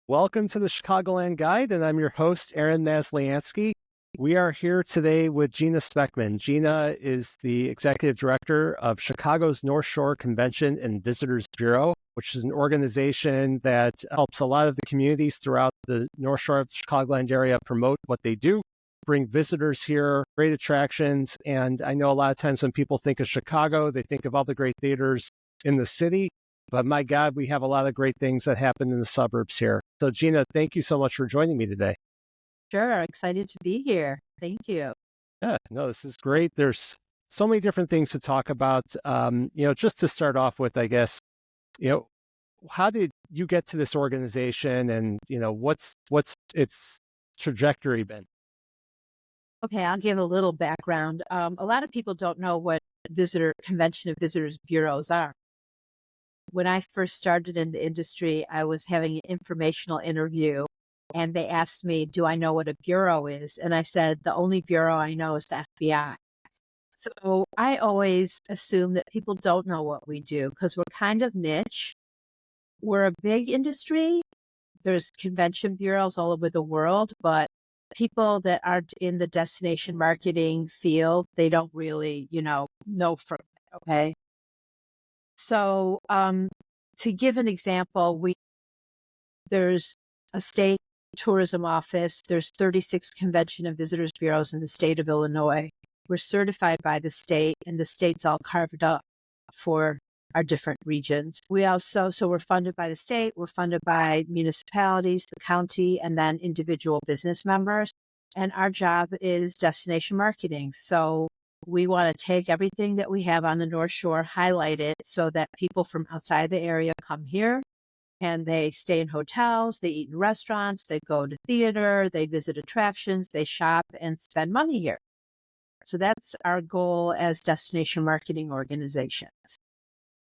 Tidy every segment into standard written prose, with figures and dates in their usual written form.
Welcome to the Chicagoland Guide, and I'm your host, Aaron Masliansky. We are here today with Gina Speckman. Gina is the executive director of Chicago's North Shore Convention and Visitors Bureau, which is an organization that helps a lot of the communities throughout the North Shore of the Chicagoland area promote what they do, bring visitors here, great attractions. And I know a lot of times when people think of Chicago, they think of all the great theaters in the city. But my God, we have a lot of great things that happen in the suburbs here. So Gina, thank you so much for joining me today. Sure, excited to be here. Thank you. Yeah, no, this is great. There's so many different things to talk about. Just to start off with, I guess, you know, how did you get to this organization and, what's its trajectory been? Okay, I'll give a little background. A lot of people don't know what Convention of Visitors Bureaus are. When I first started in the industry, I was having an informational interview and they asked me, do I know what a bureau is? And I said, the only bureau I know is the FBI. So I always assume that people don't know what we do because we're kind of niche. We're a big industry. There's convention bureaus all over the world, but people that aren't in the destination marketing field, they don't really, know from it. Okay. So, to give an example, there's a state tourism office. There's 36 convention and visitors bureaus in the state of Illinois. We're certified by the state, and the state's all carved up for our different regions. So we're funded by the state, we're funded by municipalities, the county, and then individual business members. And our job is destination marketing. So we want to take everything that we have on the North Shore, highlight it so that people from outside the area come here and they stay in hotels, they eat in restaurants, they go to theater, they visit attractions, they shop and spend money here. So that's our goal as destination marketing organizations.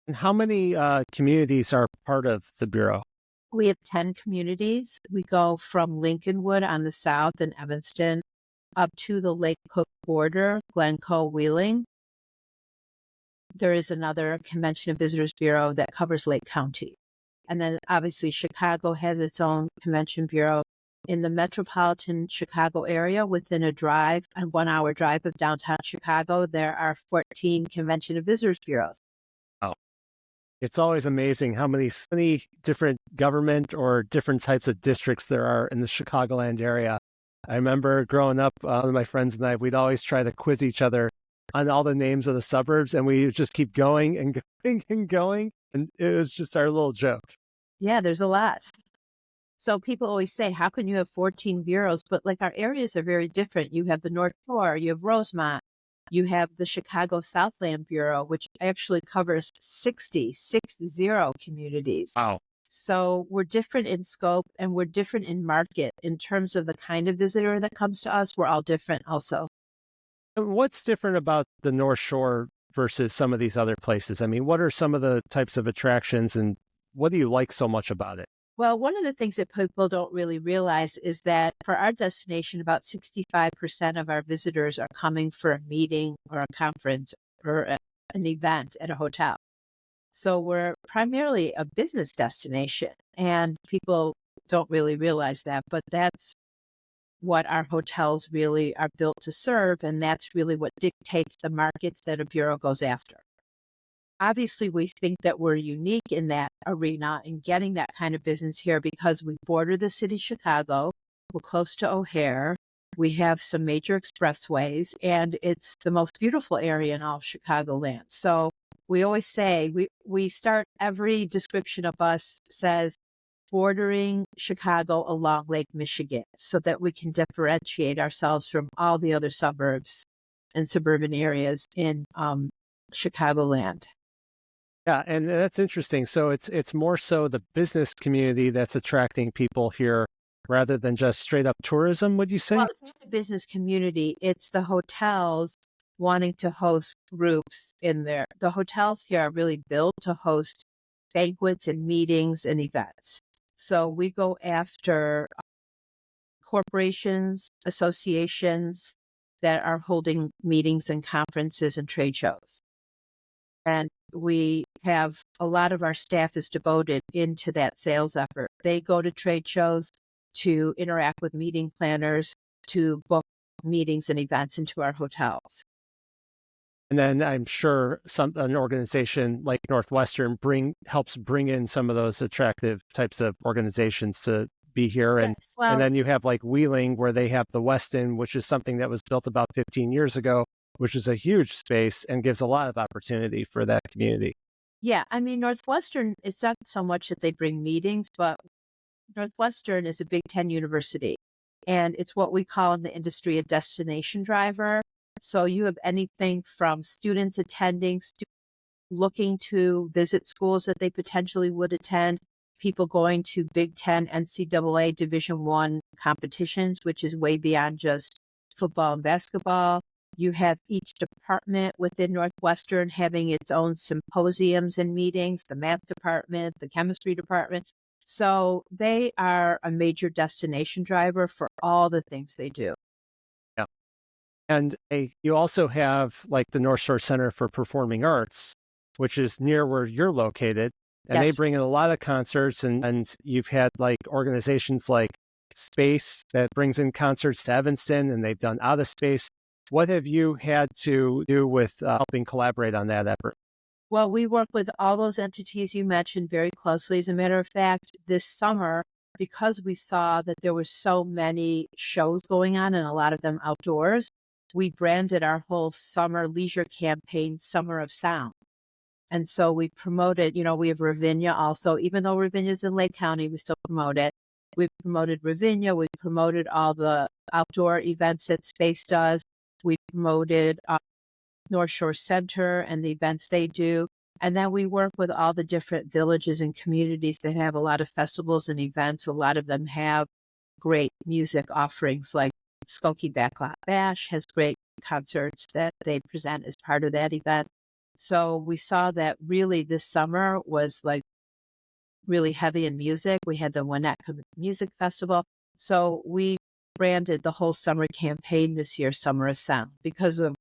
And how many communities are part of the Bureau? We have 10 communities. We go from Lincolnwood on the south and Evanston up to the Lake Cook border, Glencoe, Wheeling. There is another Convention and Visitors Bureau that covers Lake County. And then obviously Chicago has its own convention bureau. In the metropolitan Chicago area, within a 1-hour drive of downtown Chicago, there are 14 convention and visitors bureaus. Oh, it's always amazing how many different government or different types of districts there are in the Chicagoland area. I remember growing up, one of my friends and I, we'd always try to quiz each other on all the names of the suburbs, and we just keep going and going and going. And it was just our little joke. Yeah, there's a lot. So people always say, how can you have 14 bureaus? But like our areas are very different. You have the North Shore, you have Rosemont, you have the Chicago Southland Bureau, which actually covers 60 communities. Wow. So we're different in scope and we're different in market in terms of the kind of visitor that comes to us. We're all different also. And what's different about the North Shore versus some of these other places? I mean, what are some of the types of attractions and what do you like so much about it? Well, one of the things that people don't really realize is that for our destination, about 65% of our visitors are coming for a meeting or a conference or an event at a hotel. So we're primarily a business destination, and people don't really realize that, but that's what our hotels really are built to serve, and that's really what dictates the markets that a bureau goes after. Obviously, we think that we're unique in that arena in getting that kind of business here because we border the city of Chicago. We're close to O'Hare. We have some major expressways, and it's the most beautiful area in all of Chicagoland. So we always say, we start every description of us says, bordering Chicago along Lake Michigan so that we can differentiate ourselves from all the other suburbs and suburban areas in Chicagoland. Yeah, and that's interesting. So it's more so the business community that's attracting people here rather than just straight up tourism, would you say? Well, it's not the business community, it's the hotels wanting to host groups in there. The hotels here are really built to host banquets and meetings and events. So we go after corporations, associations that are holding meetings and conferences and trade shows. And we have a lot of our staff is devoted into that sales effort. They go to trade shows to interact with meeting planners, to book meetings and events into our hotels. And then I'm sure an organization like Northwestern helps bring in some of those attractive types of organizations to be here. And Yes, well, then you have like Wheeling, where they have the Westin, which is something that was built about 15 years ago, which is a huge space and gives a lot of opportunity for that community. yeah, I mean, Northwestern, it's not so much that they bring meetings, but Northwestern is a Big Ten university, and it's what we call in the industry a destination driver. So you have anything from students attending, looking to visit schools that they potentially would attend, people going to Big Ten NCAA Division I competitions, which is way beyond just football and basketball. You have each department within Northwestern having its own symposiums and meetings, the math department, the chemistry department. So they are a major destination driver for all the things they do. Yeah. And you also have like the North Shore Center for Performing Arts, which is near where you're located. And they Yes. bring in a lot of concerts, and you've had like organizations like Space that brings in concerts to Evanston, and they've done Out of Space. What have you had to do with helping collaborate on that effort? Well, we work with all those entities you mentioned very closely. As a matter of fact, this summer, because we saw that there were so many shows going on and a lot of them outdoors, we branded our whole summer leisure campaign Summer of Sound. And so we promoted, we have Ravinia also, even though Ravinia's in Lake County, we still promote it. We promoted Ravinia. We promoted all the outdoor events that Space does. We promoted North Shore Center and the events they do. And then we work with all the different villages and communities that have a lot of festivals and events. A lot of them have great music offerings, like Skokie Backlot Bash has great concerts that they present as part of that event. So we saw that really this summer was like really heavy in music. We had the Winnetka Music Festival. So we branded the whole summer campaign this year, Summer of Sound, because of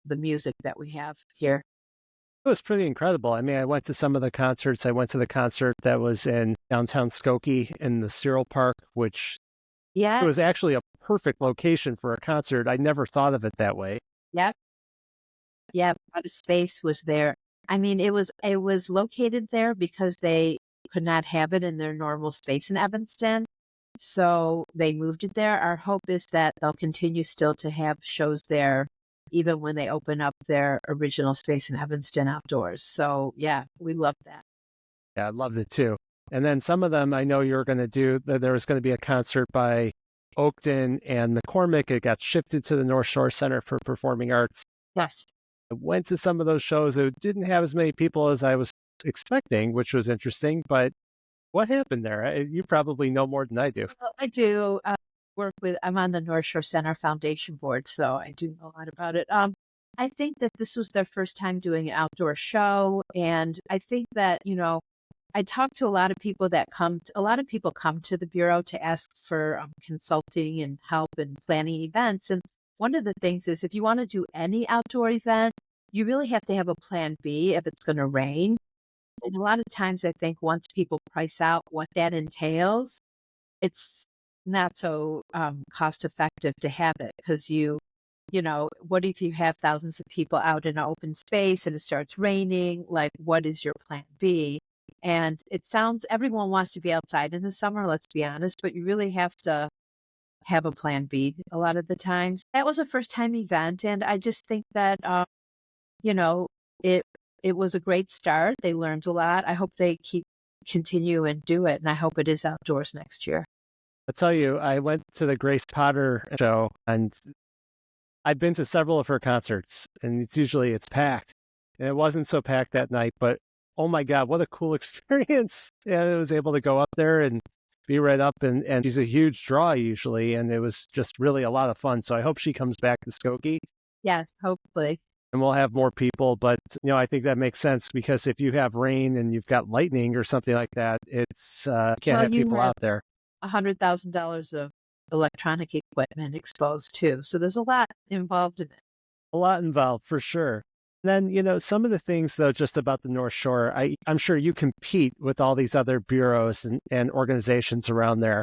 the music that we have here. It was pretty incredible. I mean, I went to some of the concerts. I went to the concert that was in downtown Skokie in the Cyril Park, which it Yeah. was actually a perfect location for a concert. I never thought of it that way. Yep. Yeah. Out of Space was there. I mean, it was located there because they could not have it in their normal space in Evanston. So they moved it there. Our hope is that they'll continue still to have shows there, even when they open up their original space in Evanston outdoors. So yeah, we love that. Yeah, I loved it too. And then some of them I know you're going to do, there was going to be a concert by Oakton and McCormick. It got shifted to the North Shore Center for Performing Arts. Yes. I went to some of those shows. It didn't have as many people as I was expecting, which was interesting. But what happened there? You probably know more than I do. Well, I do I'm on the North Shore Center Foundation Board, so I do know a lot about it. I think that this was their first time doing an outdoor show. And I think that, I talked to a lot of people a lot of people come to the Bureau to ask for consulting and help and planning events. And one of the things is if you want to do any outdoor event, you really have to have a plan B if it's going to rain. And a lot of times I think once people price out what that entails, it's not so cost effective to have it because what if you have thousands of people out in an open space and it starts raining? Like, what is your plan B? And everyone wants to be outside in the summer, let's be honest, but you really have to have a plan B a lot of the times. That was a first time event. And I just think that, you know, it, it was a great start. They learned a lot. I hope they continue and do it. And I hope it is outdoors next year. I'll tell you, I went to the Grace Potter show, and I've been to several of her concerts, and it's packed. And it wasn't so packed that night, but oh my God, what a cool experience. And I was able to go up there and be right up, and she's a huge draw usually, and it was just really a lot of fun. So I hope she comes back to Skokie Yes, hopefully. and we'll have more people. But I think that makes sense because if you have rain and you've got lightning or something like that, it's you can't Well, have you people have out there. $100,000 of electronic equipment exposed too. So there's a lot involved in it. A lot involved for sure. Then, some of the things though, just about the North Shore, I'm sure you compete with all these other bureaus and organizations around there.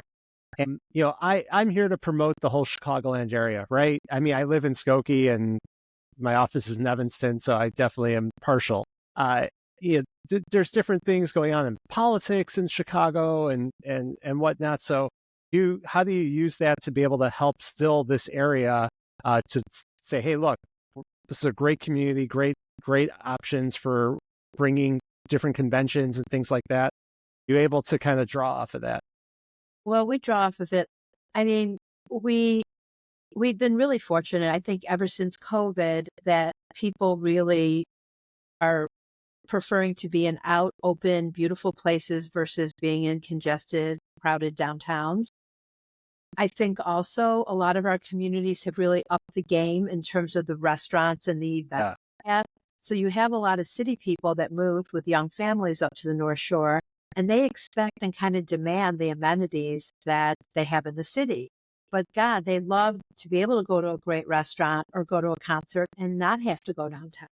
And, I'm here to promote the whole Chicagoland area, right? I mean, I live in Skokie and my office is in Evanston, so I definitely am partial. Uh, there's different things going on in politics in Chicago and whatnot. So, how do you use that to be able to help still this area to say, hey, look, this is a great community, great options for bringing different conventions and things like that. You able to kind of draw off of that? Well, we draw off of it. I mean, we we've been really fortunate, I think, ever since COVID, that people really are preferring to be in out, open, beautiful places versus being in congested, crowded downtowns. I think also a lot of our communities have really upped the game in terms of the restaurants and the events. Yeah. So you have a lot of city people that moved with young families up to the North Shore, and they expect and kind of demand the amenities that they have in the city. But God, they love to be able to go to a great restaurant or go to a concert and not have to go downtown.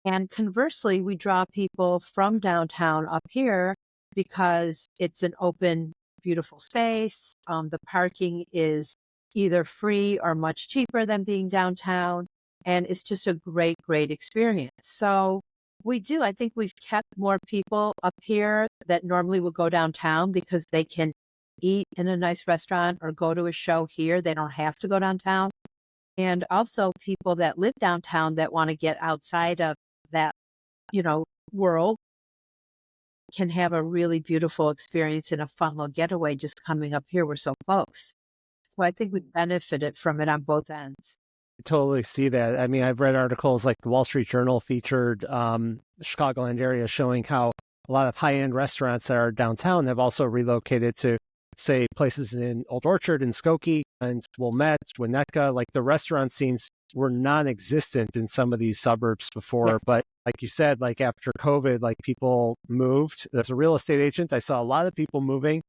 And conversely, we draw people from downtown up here because it's an open, beautiful space. The parking is either free or much cheaper than being downtown. And it's just a great experience. So I think we've kept more people up here that normally would go downtown because they can eat in a nice restaurant or go to a show here. They don't have to go downtown. And also people that live downtown that want to get outside of that, world can have a really beautiful experience and a fun little getaway just coming up here. We're so close. So I think we benefited from it on both ends. I totally see that. I mean, I've read articles like the Wall Street Journal featured the Chicagoland area showing how a lot of high-end restaurants that are downtown have also relocated to, say, places in Old Orchard and Skokie and Wilmette, Winnetka. Like the restaurant scenes were non-existent in some of these suburbs before. Yes. But like you said, like after COVID, like people moved. As a real estate agent, I saw a lot of people moving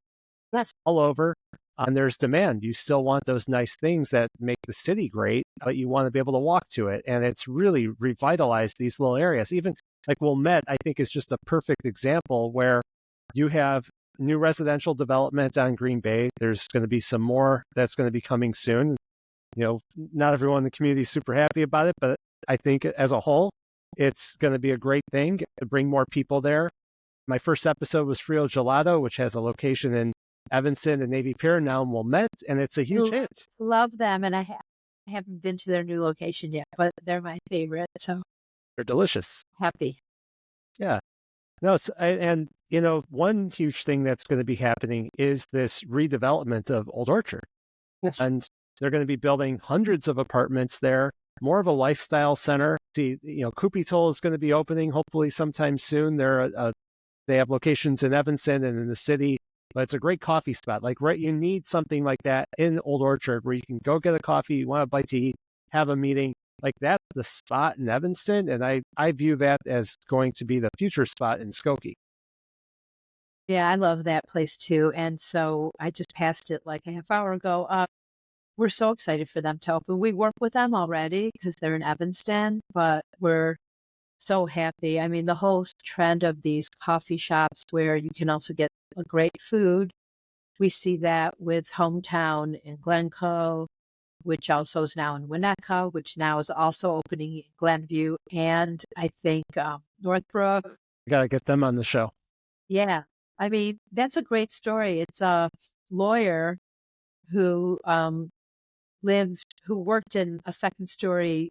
Yes. all over. And there's demand. You still want those nice things that make the city great, but you want to be able to walk to it. And it's really revitalized these little areas. Even like Wilmette, I think is just a perfect example where you have new residential development on Green Bay. There's going to be some more that's going to be coming soon. Not everyone in the community is super happy about it, but I think as a whole, it's going to be a great thing to bring more people there. My first episode was Frio Gelato, which has a location in Evanston and Navy Pier, now in Wilmette, and it's a huge hit. Love them. And I haven't been to their new location yet, but they're my favorite. So They're delicious. happy. Yeah. No, one huge thing that's going to be happening is this redevelopment of Old Orchard. Yes. And they're going to be building hundreds of apartments there, more of a lifestyle center. See, Kupitol is going to be opening hopefully sometime soon. They have locations in Evanston and in the city, but it's a great coffee spot. Like, right, you need something like that in Old Orchard where you can go get a coffee, you want a bite to eat, have a meeting. Like that's the spot in Evanston, and I view that as going to be the future spot in Skokie. Yeah, I love that place too. And so I just passed it like a half hour ago. We're so excited for them to open. We work with them already because they're in Evanston, but we're so happy. I mean, the whole trend of these coffee shops where you can also get a great food. We see that with Hometown in Glencoe, which also is now in Winnetka, which now is also opening in Glenview, and I think Northbrook. You got to get them on the show. Yeah. I mean, that's a great story. It's a lawyer who who worked in a second story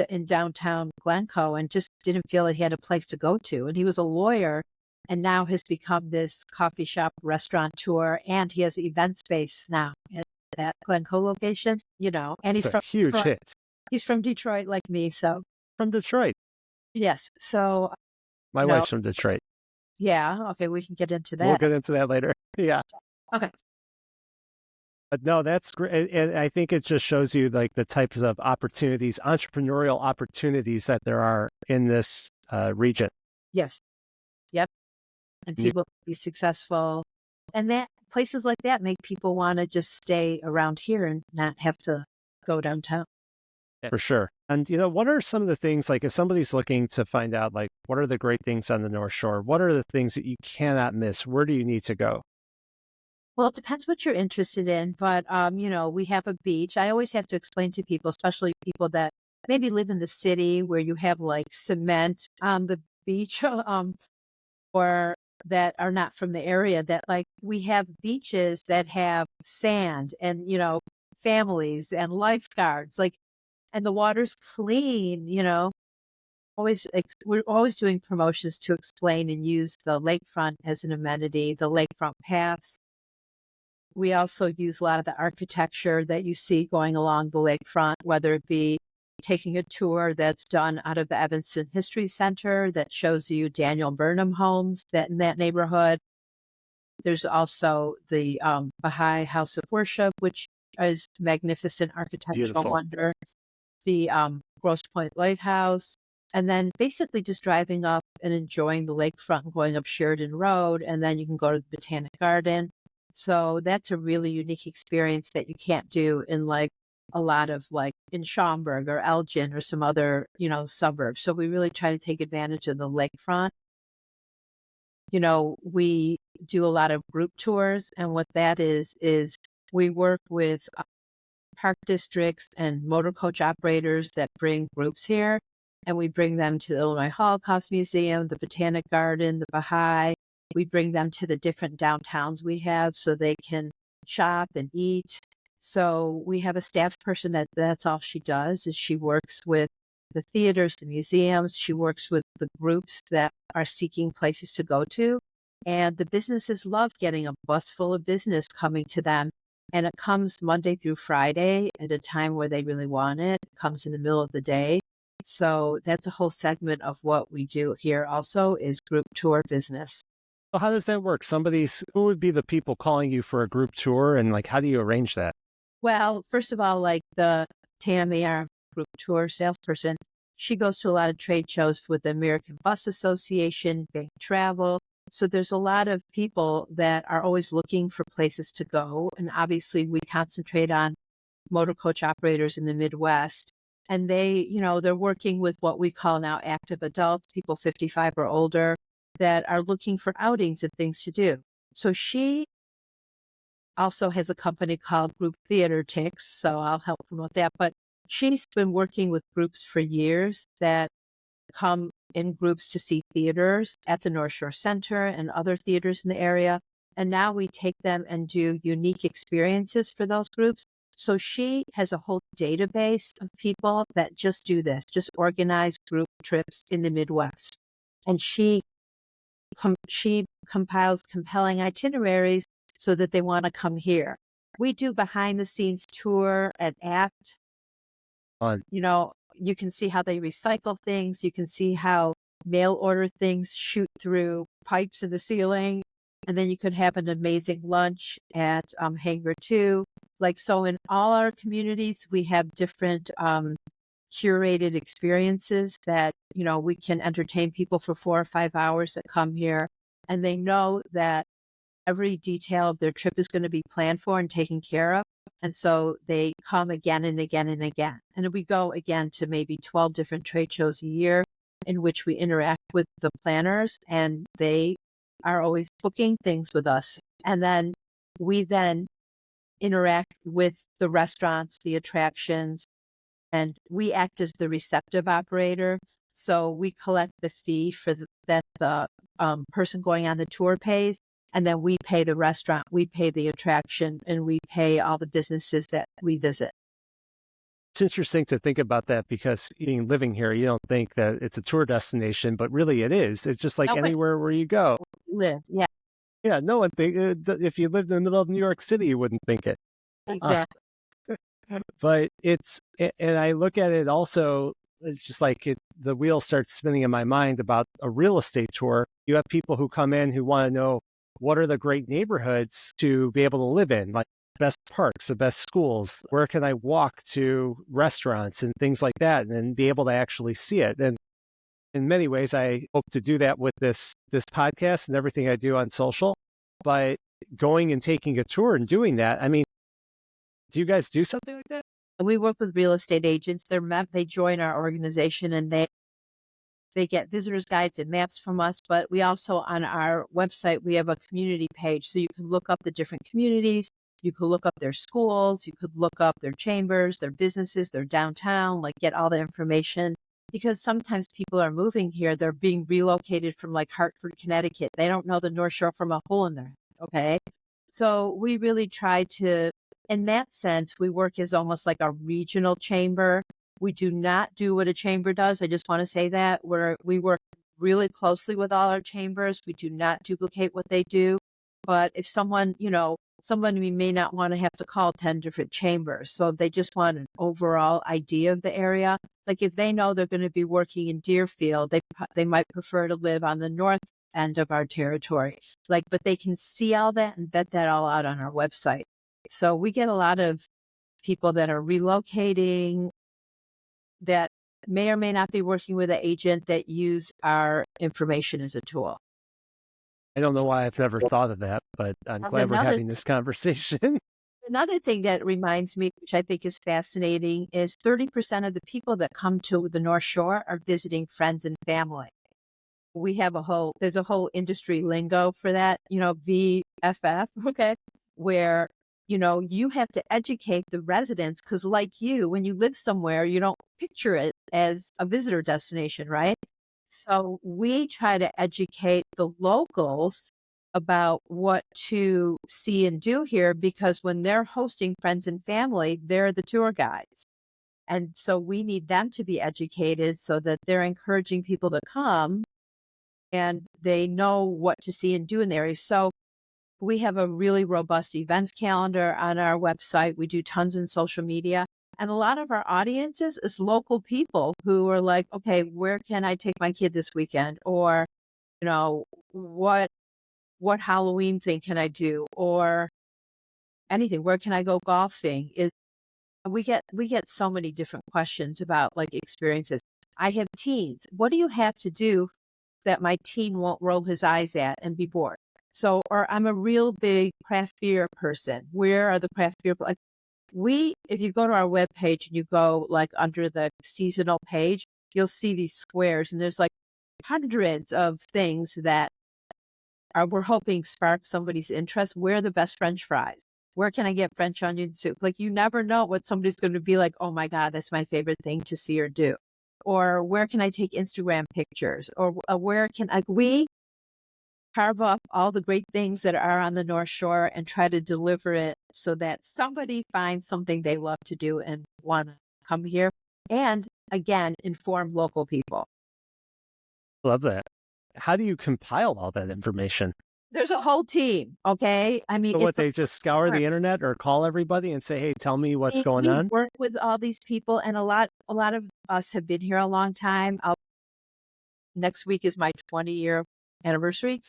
in downtown Glencoe and just didn't feel that he had a place to go to. And he was a lawyer and now has become this coffee shop restaurateur, and he has event space now at that Glencoe location, and he's It's a huge hit. He's from Detroit like me. So From Detroit. yes. So My wife's from Detroit. yeah. Okay. We can get into that. We'll get into that later. Yeah. Okay. But no, that's great. And I think it just shows you like the types of opportunities, entrepreneurial opportunities that there are in this region. Yes. Yep. And people be successful. And that places like that make people want to just stay around here and not have to go downtown. For sure. And, what are some of the things, like if somebody's looking to find out, like, what are the great things on the North Shore? What are the things that you cannot miss? Where do you need to go? Well, it depends what you're interested in, but we have a beach. I always have to explain to people, especially people that maybe live in the city where you have like cement on the beach, or that are not from the area, that like we have beaches that have sand and, families and lifeguards, like, and the water's clean, we're always doing promotions to explain and use the lakefront as an amenity, the lakefront paths. We also use a lot of the architecture that you see going along the lakefront, whether it be taking a tour that's done out of the Evanston History Center that shows you Daniel Burnham homes that in that neighborhood. There's also the Baha'i House of Worship, which is magnificent architectural Beautiful. wonder. The Grosse Pointe Lighthouse, and then basically just driving up and enjoying the lakefront, going up Sheridan Road, and then you can go to the Botanic Garden. So that's a really unique experience that you can't do in like a lot of like in Schaumburg or Elgin or some other, suburbs. So we really try to take advantage of the lakefront. We do a lot of group tours, and what that is we work with park districts and motor coach operators that bring groups here, and we bring them to the Illinois Holocaust Museum, the Botanic Garden, the Baha'i. We bring them to the different downtowns we have so they can shop and eat. So we have a staff person that's all she does is she works with the theaters, the museums. She works with the groups that are seeking places to go to. And the businesses love getting a bus full of business coming to them. And it comes Monday through Friday at a time where they really want it. It comes in the middle of the day. So that's a whole segment of what we do here also is group tour business. So how does that work? Who would be the people calling you for a group tour, and like, how do you arrange that? Well, first of all, like the Tammy, our group tour salesperson, she goes to a lot of trade shows with the American Bus Association, Bank Travel. So there's a lot of people that are always looking for places to go. And obviously we concentrate on motor coach operators in the Midwest. And they're working with what we call now active adults, people 55 or older that are looking for outings and things to do. So she also has a company called Group Theater Ticks. So I'll help promote that. But she's been working with groups for years that come in groups to see theaters at the North Shore Center and other theaters in the area. And now we take them and do unique experiences for those groups. So she has a whole database of people that just do this, just organize group trips in the Midwest. And she compiles compelling itineraries so that they want to come here. We do behind the scenes tour at ACT. On You can see how they recycle things. You can see how mail order things shoot through pipes in the ceiling. And then you could have an amazing lunch at Hangar 2. So in all our communities, we have different curated experiences that, we can entertain people for 4 or 5 hours that come here. And they know that every detail of their trip is going to be planned for and taken care of. And so they come again and again and again. And we go again to maybe 12 different trade shows a year in which we interact with the planners, and they are always booking things with us. And then we interact with the restaurants, the attractions, and we act as the receptive operator. So we collect the fee that the person going on the tour pays. And then we pay the restaurant, we pay the attraction, and we pay all the businesses that we visit. It's interesting to think about that because living here, you don't think that it's a tour destination, but really it is. It's just like anywhere where you go. Live, yeah. Yeah, no one think if you lived in the middle of New York City, you wouldn't think it. Exactly. But and I look at it also, it's just like the wheel starts spinning in my mind about a real estate tour. You have people who come in who want to know what are the great neighborhoods to be able to live in, like best parks, the best schools, where can I walk to restaurants and things like that, and then be able to actually see it. And in many ways, I hope to do that with this podcast and everything I do on social. But going and taking a tour and doing that, I mean, do you guys do something like that? We work with real estate agents. They join our organization and they get visitors guides and maps from us, but we also on our website, we have a community page. So you can look up the different communities. You could look up their schools. You could look up their chambers, their businesses, their downtown, like get all the information. Because sometimes people are moving here. They're being relocated from like Hartford, Connecticut. They don't know the North Shore from a hole in their head. Okay. So we really try to, in that sense, we work as almost like a regional chamber. We do not do what a chamber does. I just want to say that we work really closely with all our chambers. We do not duplicate what they do. But if someone, we may not want to have to call 10 different chambers. So if they just want an overall idea of the area, like if they know they're going to be working in Deerfield, they might prefer to live on the north end of our territory. But they can see all that and vet that all out on our website. So we get a lot of people that are relocating that may or may not be working with an agent that use our information as a tool. I don't know why I've never thought of that, but I'm glad we're having this conversation. Another thing that reminds me, which I think is fascinating, is 30% of the people that come to the North Shore are visiting friends and family. There's a whole industry lingo for that, VFF, okay, where, you have to educate the residents because like you, when you live somewhere, you don't picture it as a visitor destination, right? So we try to educate the locals about what to see and do here because when they're hosting friends and family, they're the tour guides. And so we need them to be educated so that they're encouraging people to come and they know what to see and do in the area. So we have a really robust events calendar on our website. We do tons in social media. And a lot of our audiences is local people who are like, okay, where can I take my kid this weekend? Or, what Halloween thing can I do? Or anything, where can I go golfing? We get so many different questions about like experiences. I have teens. What do you have to do that my teen won't roll his eyes at and be bored? So, or I'm a real big craft beer person. Where are the craft beer? If you go to our webpage and you go like under the seasonal page, you'll see these squares and there's like hundreds of things that we're hoping spark somebody's interest. Where are the best French fries? Where can I get French onion soup? Like you never know what somebody's going to be like, oh my God, that's my favorite thing to see or do. Or where can I take Instagram pictures? Or we carve up all the great things that are on the North Shore and try to deliver it so that somebody finds something they love to do and want to come here. And again, inform local people. Love that. How do you compile all that information? There's a whole team. Okay. I mean, So they just scour the internet or call everybody and say, hey, tell me what's going on? We work with all these people and a lot of us have been here a long time. Next week is my 20-year anniversary.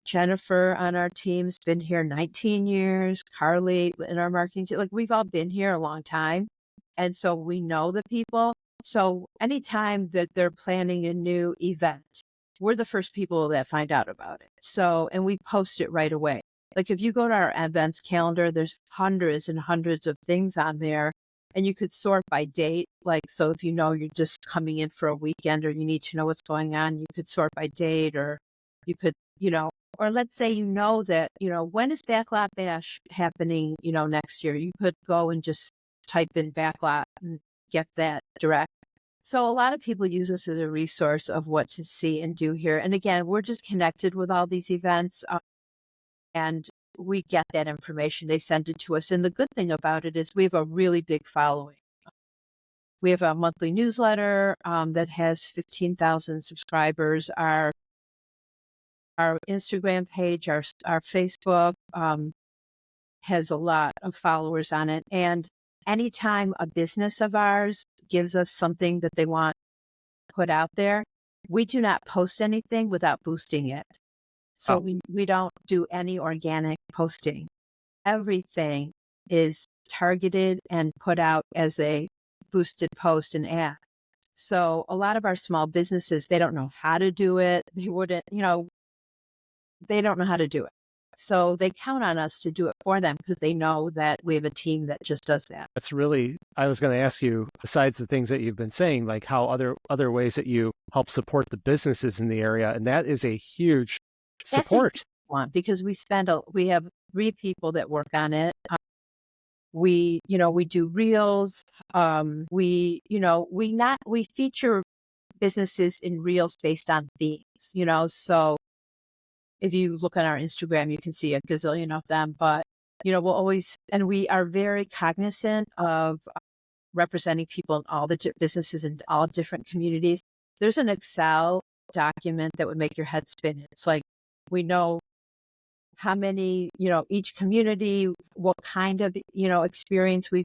Jennifer on our team's been here 19 years. Carly in our marketing team, like we've all been here a long time. And so we know the people. So anytime that they're planning a new event, we're the first people that find out about it. So, and we post it right away. Like if you go to our events calendar, there's hundreds and hundreds of things on there and you could sort by date. Like, so if you're just coming in for a weekend or you need to know what's going on, you could sort by date or you could, or let's say, that, when is Backlot Bash happening, next year? You could go and just type in Backlot and get that direct. So a lot of people use this as a resource of what to see and do here. And again, we're just connected with all these events and we get that information. They send it to us. And the good thing about it is we have a really big following. We have a monthly newsletter that has 15,000 subscribers. Our Instagram page, our Facebook has a lot of followers on it. And anytime a business of ours gives us something that they want put out there, we do not post anything without boosting it. So we don't do any organic posting. Everything is targeted and put out as a boosted post and ad. So a lot of our small businesses, they don't know how to do it. They wouldn't, they don't know how to do it. So they count on us to do it for them because they know that we have a team that just does that. That's really, I was going to ask you, besides the things that you've been saying, like how other ways that you help support the businesses in the area. And that is a huge That's a huge support. one because we have 3 people that work on it. We do reels. We feature businesses in reels based on themes. So if you look on our Instagram, you can see a gazillion of them, but we are very cognizant of representing people in all the businesses in all different communities. There's an Excel document that would make your head spin. It's like, we know how many, each community, what kind of, experience we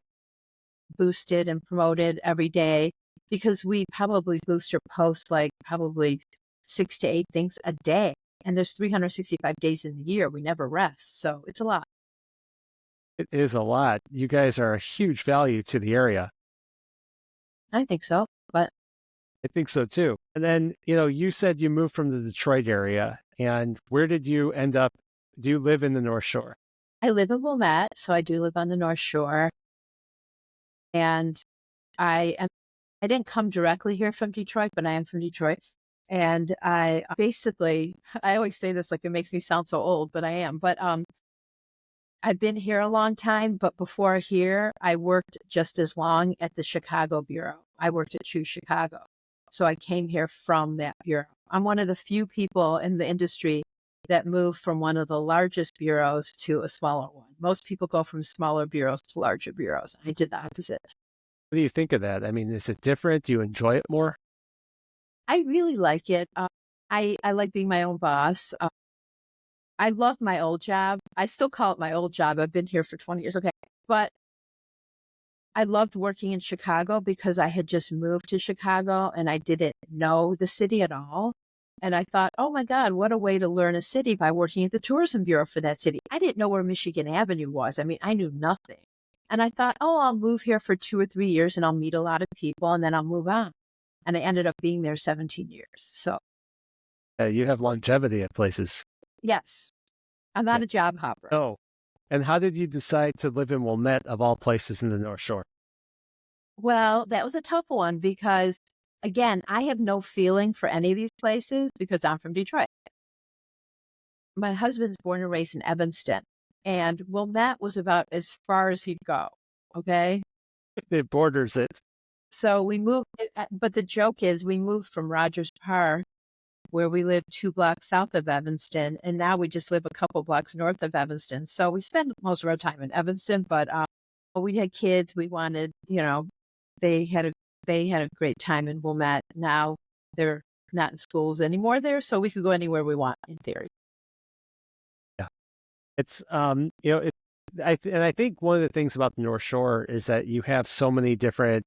boosted and promoted every day, because we probably boost or post like probably 6 to 8 things a day. And there's 365 days in the year. We never rest. So it's a lot. It is a lot. You guys are a huge value to the area. I think so. But I think so too. And then, you said you moved from the Detroit area. And where did you end up? Do you live in the North Shore? I live in Wilmette, so I do live on the North Shore. And I didn't come directly here from Detroit, but I am from Detroit. And I always say this like it makes me sound so old, but I am. But I've been here a long time, but before here, I worked just as long at the Chicago Bureau. I worked at Choose Chicago. So I came here from that bureau. I'm one of the few people in the industry that moved from one of the largest bureaus to a smaller one. Most people go from smaller bureaus to larger bureaus. I did the opposite. What do you think of that? I mean, is it different? Do you enjoy it more? I really like it. I like being my own boss. I love my old job. I still call it my old job. I've been here for 20 years. Okay. But I loved working in Chicago because I had just moved to Chicago and I didn't know the city at all. And I thought, oh my God, what a way to learn a city by working at the tourism bureau for that city. I didn't know where Michigan Avenue was. I mean, I knew nothing. And I thought, oh, I'll move here for 2 or 3 years and I'll meet a lot of people and then I'll move on. And I ended up being there 17 years. So You have longevity at places. yes, I'm not a job hopper. Oh, and how did you decide to live in Wilmette of all places in the North Shore? Well, that was a tough one because, again, I have no feeling for any of these places because I'm from Detroit. My husband's born and raised in Evanston, and Wilmette was about as far as he'd go. Okay. It borders it. So we moved, but the joke is we moved from Rogers Park, where we live 2 blocks south of Evanston, and now we just live a couple blocks north of Evanston. So we spend most of our time in Evanston, but we had kids. We wanted, they had a great time in Wilmette. Now they're not in schools anymore there, so we could go anywhere we want in theory. Yeah, it's I think one of the things about the North Shore is that you have so many different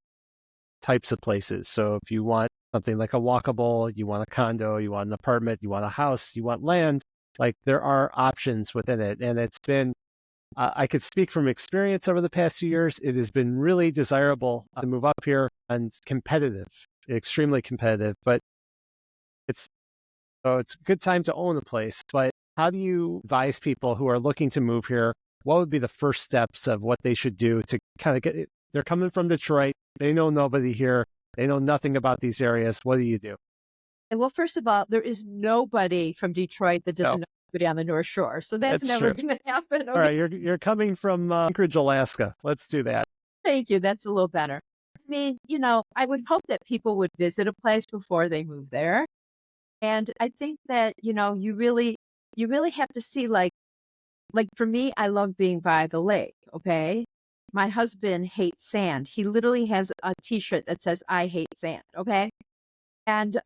types of places. So if you want something like a walkable, you want a condo, you want an apartment, you want a house, you want land, like there are options within it. And it's been, I could speak from experience over the past few years. It has been really desirable to move up here and competitive, extremely competitive, but it's a good time to own a place. But how do you advise people who are looking to move here? What would be the first steps of what they should do to kind of get it? They're coming from Detroit. They know nobody here. They know nothing about these areas. What do you do? Well, first of all, there is nobody from Detroit that doesn't know anybody on the North Shore. So that's never going to happen. Okay? All right, you're coming from Anchorage, Alaska. Let's do that. Thank you. That's a little better. I mean, I would hope that people would visit a place before they move there. And I think that, you really have to see like for me, I love being by the lake. Okay. My husband hates sand. He literally has a t-shirt that says, I hate sand. Okay. And,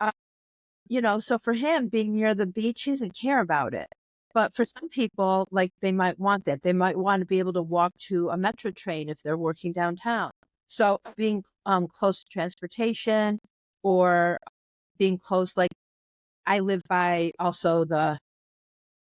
so for him being near the beach, he doesn't care about it. But for some people, like they might want that. They might want to be able to walk to a metro train if they're working downtown. So being close to transportation or being close, like I live by also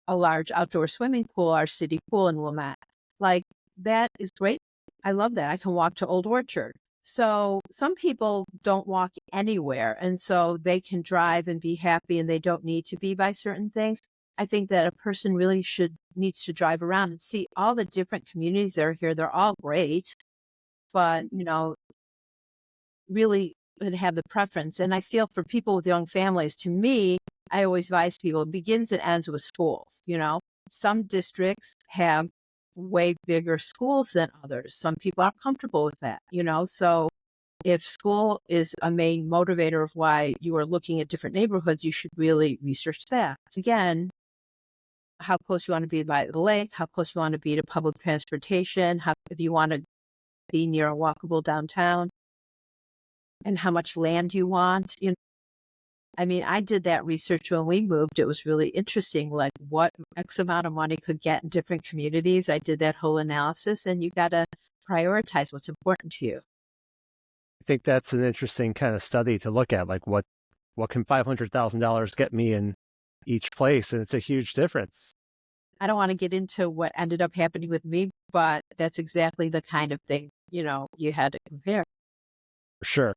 a large outdoor swimming pool, our city pool in Wilmette. Like that is great. I love that. I can walk to Old Orchard. So some people don't walk anywhere. And so they can drive and be happy and they don't need to be by certain things. I think that a person really needs to drive around and see all the different communities that are here. They're all great, but really would have the preference. And I feel for people with young families, to me, I always advise people it begins and ends with schools. Some districts have way bigger schools than others. Some people aren't comfortable with that, so if school is a main motivator of why you are looking at different neighborhoods, you should really research that. Again, how close you want to be by the lake, how close you want to be to public transportation, if you want to be near a walkable downtown, and how much land you want. I did that research when we moved. It was really interesting, like what X amount of money could get in different communities. I did that whole analysis, and you got to prioritize what's important to you. I think that's an interesting kind of study to look at, like what can $500,000 get me in each place? And it's a huge difference. I don't want to get into what ended up happening with me, but that's exactly the kind of thing, you had to compare. For sure.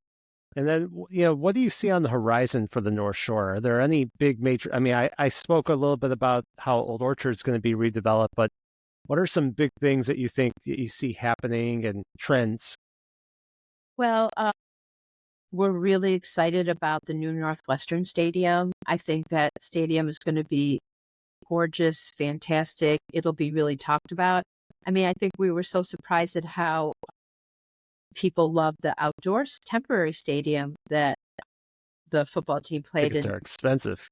And then, what do you see on the horizon for the North Shore? Are there any big major, I spoke a little bit about how Old Orchard's going to be redeveloped, but what are some big things that you think that you see happening and trends? Well, we're really excited about the new Northwestern Stadium. I think that stadium is going to be gorgeous, fantastic. It'll be really talked about. I think we were so surprised at how people love the outdoors temporary stadium that the football team played Tickets in. are expensive.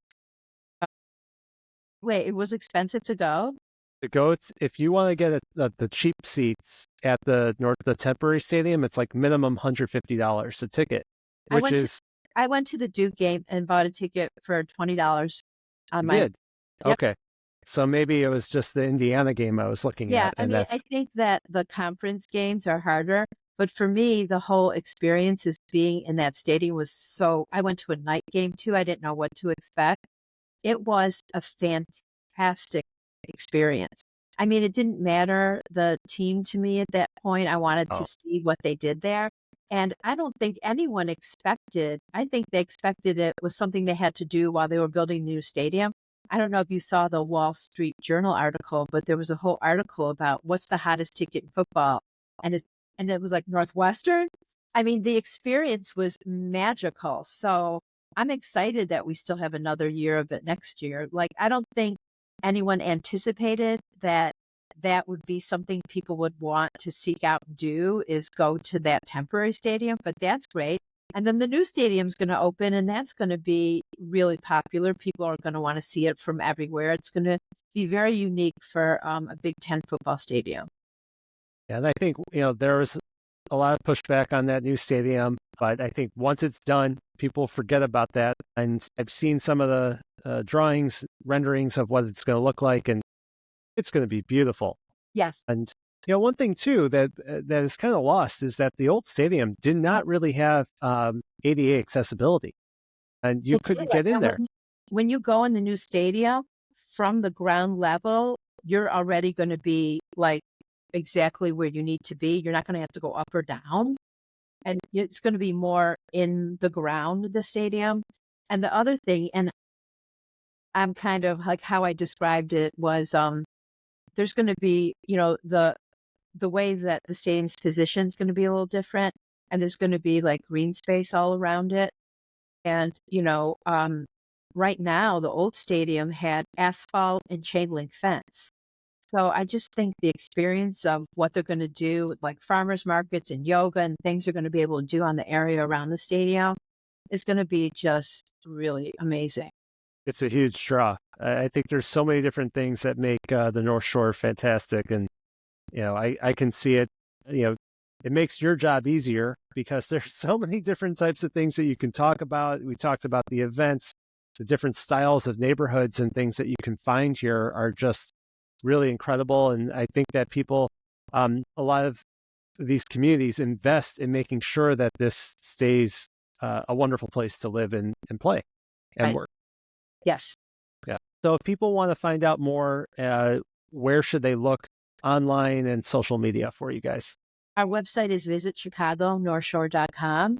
Wait, it was expensive to go? If you want to get the cheap seats at the temporary stadium, it's like minimum $150 a ticket, I which is went to the Duke game and bought a ticket for $20 on my. did. Yep. Okay. So maybe it was just the Indiana game I was looking Yeah, at, and I think that the conference games are harder, but for me, the whole experience is being in that stadium was so. I went to a night game too. I didn't know what to expect. It was a fantastic experience. It didn't matter the team to me at that point. I wanted to oh, see what they did there. And I don't think anyone expected, I think they expected it was something they had to do while they were building the new stadium. I don't know if you saw the Wall Street Journal article, but there was a whole article about what's the hottest ticket in football. And it was like Northwestern. The experience was magical. So I'm excited that we still have another year of it next year. Like, I don't think anyone anticipated that that would be something people would want to seek out and do, is go to that temporary stadium, but that's great. And then the new stadium's going to open, and that's going to be really popular. People are going to want to see it from everywhere. It's going to be very unique for a Big Ten football stadium. yeah, and I think there was a lot of pushback on that new stadium, but I think once it's done, people forget about that. And I've seen some of the drawings, renderings of what it's going to look like, and it's going to be beautiful. Yes. And one thing too that is kind of lost is that the old stadium did not really have ADA accessibility, and you couldn't get in there. When you go in the new stadium, from the ground level, you're already going to be like exactly where you need to be. You're not going to have to go up or down. And it's going to be more in the ground, the stadium. And the other thing, and I'm kind of like how I described it was, there's going to be, the way that the stadium's position is going to be a little different. And there's going to be like green space all around it. And, right now, the old stadium had asphalt and chain link fence. So I just think the experience of what they're going to do, like farmers markets and yoga and things they're going to be able to do on the area around the stadium, is going to be just really amazing. It's a huge draw. I think there's so many different things that make the North Shore fantastic, and I can see it. It makes your job easier because there's so many different types of things that you can talk about. We talked about the events, the different styles of neighborhoods and things that you can find here are just really incredible. And I think that people, a lot of these communities invest in making sure that this stays a wonderful place to live and play and Right. work. Yes. Yeah. So if people want to find out more, where should they look online and social media for you guys? Our website is visitchicagonorthshore.com.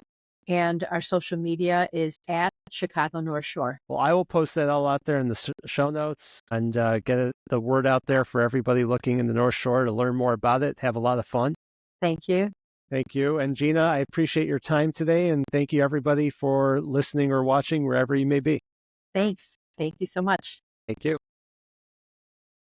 And our social media is at Chicago North Shore. Well, I will post that all out there in the show notes and get the word out there for everybody looking in the North Shore to learn more about it, have a lot of fun. Thank you. Thank you. And Gina, I appreciate your time today, and thank you everybody for listening or watching wherever you may be. Thanks. Thank you so much. Thank you.